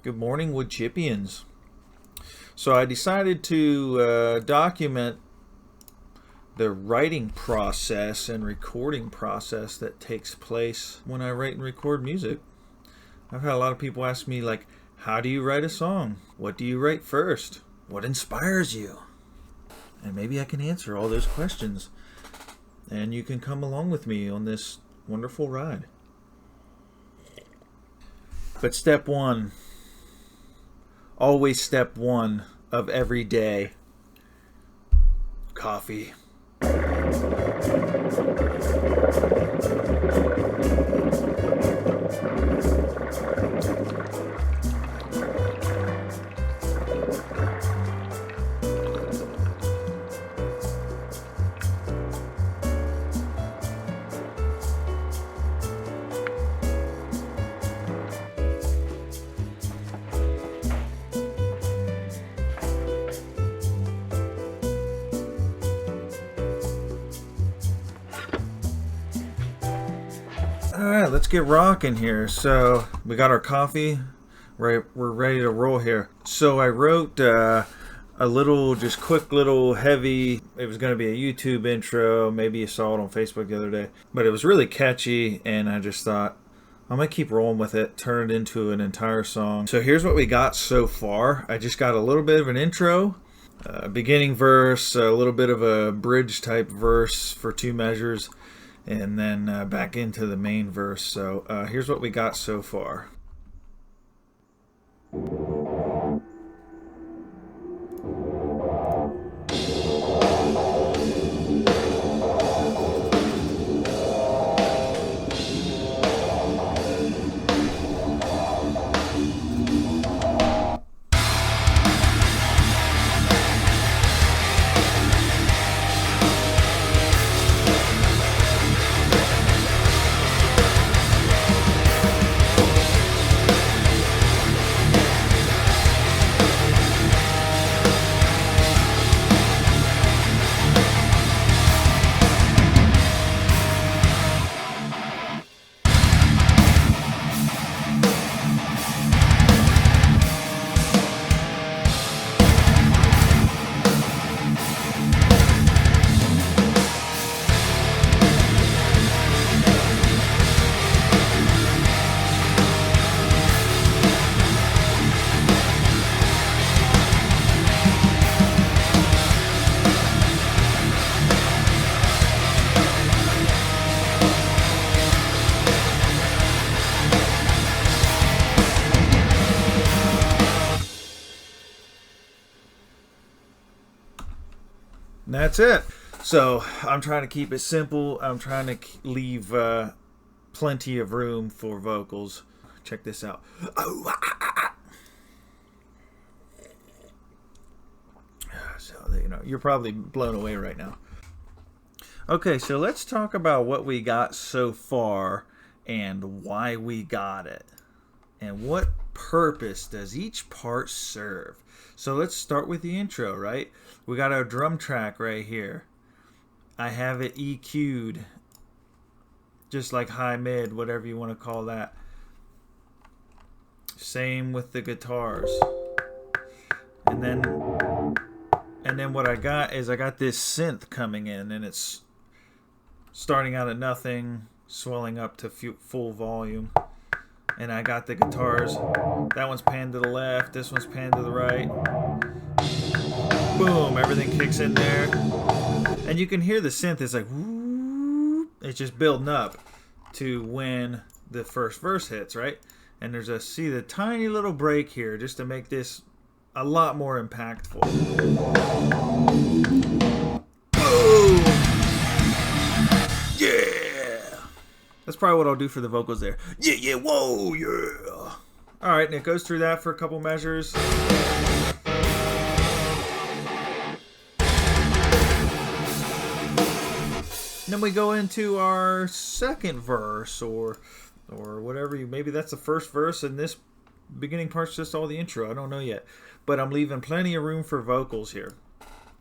Good morning, Wood Chippians. So I decided to document the writing process and recording process that takes place when I write and record music. I've had a lot of people ask me, like, how do you write a song? What do you write first? What inspires you? And maybe I can answer all those questions. And you can come along with me on this wonderful ride. But step one, always step one of every day, coffee. Alright, let's get rocking here. So, we got our coffee. Right, we're ready to roll here. So, I wrote a little, just quick little heavy, it was going to be a YouTube intro. Maybe you saw it on Facebook the other day. But it was really catchy, and I just thought, I'm going to keep rolling with it, turn it into an entire song. So, here's what we got so far. I just got a little bit of an intro, beginning verse, a little bit of a bridge type verse for 2 measures. And then back into the main verse. So here's what we got so far. And that's it. So I'm trying to keep it simple. I'm trying to leave plenty of room for vocals. Check this out. So you're probably blown away right now. Okay, so let's talk about what we got so far and why we got it. And what purpose does each part serve? So let's start with the intro, right? We got our drum track right here. I have it EQ'd, just like high mid, whatever you want to call that. Same with the guitars. And then what I got is I got this synth coming in, and it's starting out at nothing, swelling up to full volume. And I got the guitars. That one's panned to the left. This one's panned to the right. Boom. Everything kicks in there. And you can hear the synth. It's like, whoo. It's just building up to when the first verse hits, right? And there's the tiny little break here just to make this a lot more impactful. Boom. Yeah. That's probably what I'll do for the vocals there. Yeah, yeah, whoa, yeah. All right, and it goes through that for a couple measures. And then we go into our second verse, or whatever maybe that's the first verse, and this beginning part's just all the intro. I don't know yet, but I'm leaving plenty of room for vocals here.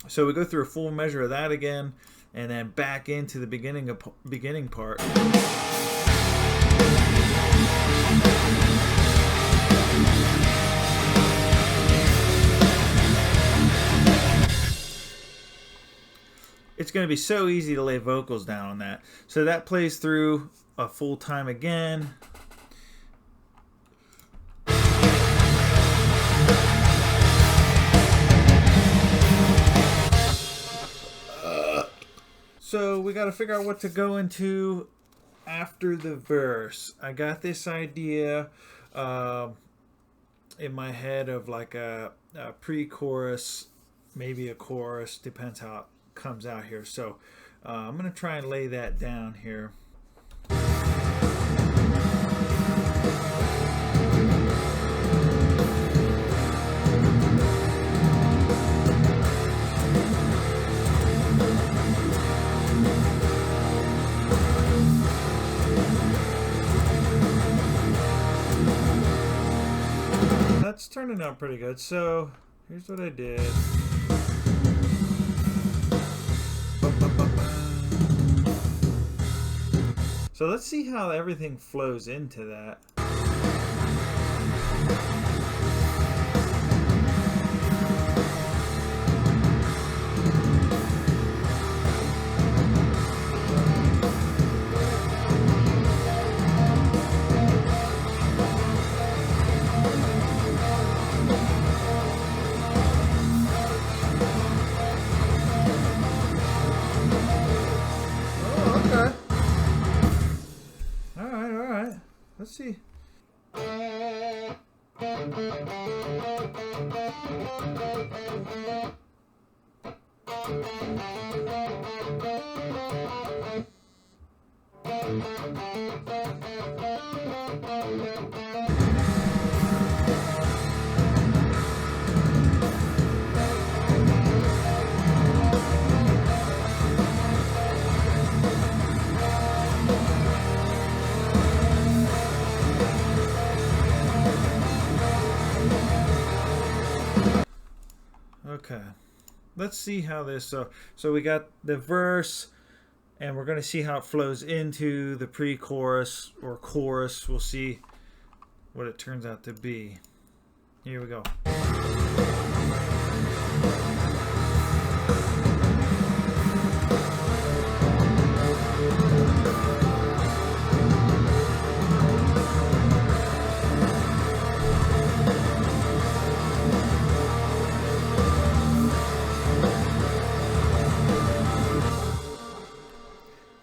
So we go through a full measure of that again, and then back into the beginning part. it's going to be so easy to lay vocals down on that. So that plays through a full time again. So we got to figure out what to go into after the verse. I got this idea in my head of like a pre-chorus, maybe a chorus, depends how it comes out here. So I'm going to try and lay that down here. That's turning out pretty good. So here's what I did. So let's see how everything flows into that. Let's see. Okay, let's see how this, so we got the verse, and we're going to see how it flows into the pre-chorus or chorus. We'll see what it turns out to be. Here we go.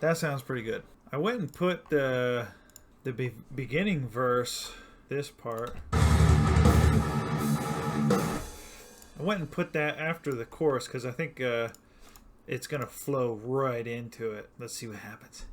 That sounds pretty good. I went and put the beginning verse, this part. I went and put that after the chorus because I think it's gonna flow right into it. Let's see what happens.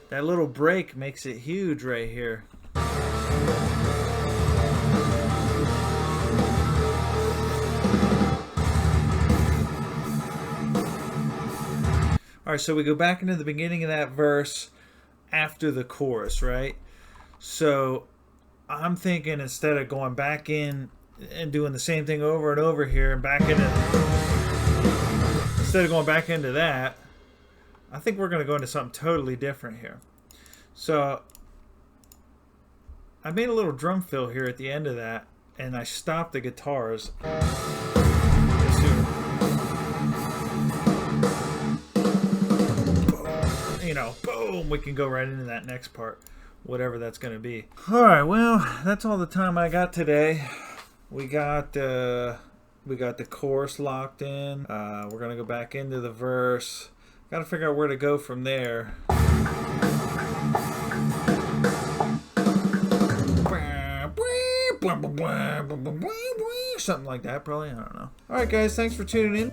That little break makes it huge right here. Alright, so we go back into the beginning of that verse after the chorus, right? So I'm thinking instead of going back in and doing the same thing over and over here and back into, instead of going back into that, I think we're going to go into something totally different here. So I made a little drum fill here at the end of that, and I stopped the guitars. You know, boom, we can go right into that next part, whatever that's going to be. All right, well, that's all the time I got today. We got the chorus locked in. We're going to go back into the verse. Got to figure out where to go from there. Something like that, probably. I don't know. All right, guys, thanks for tuning in.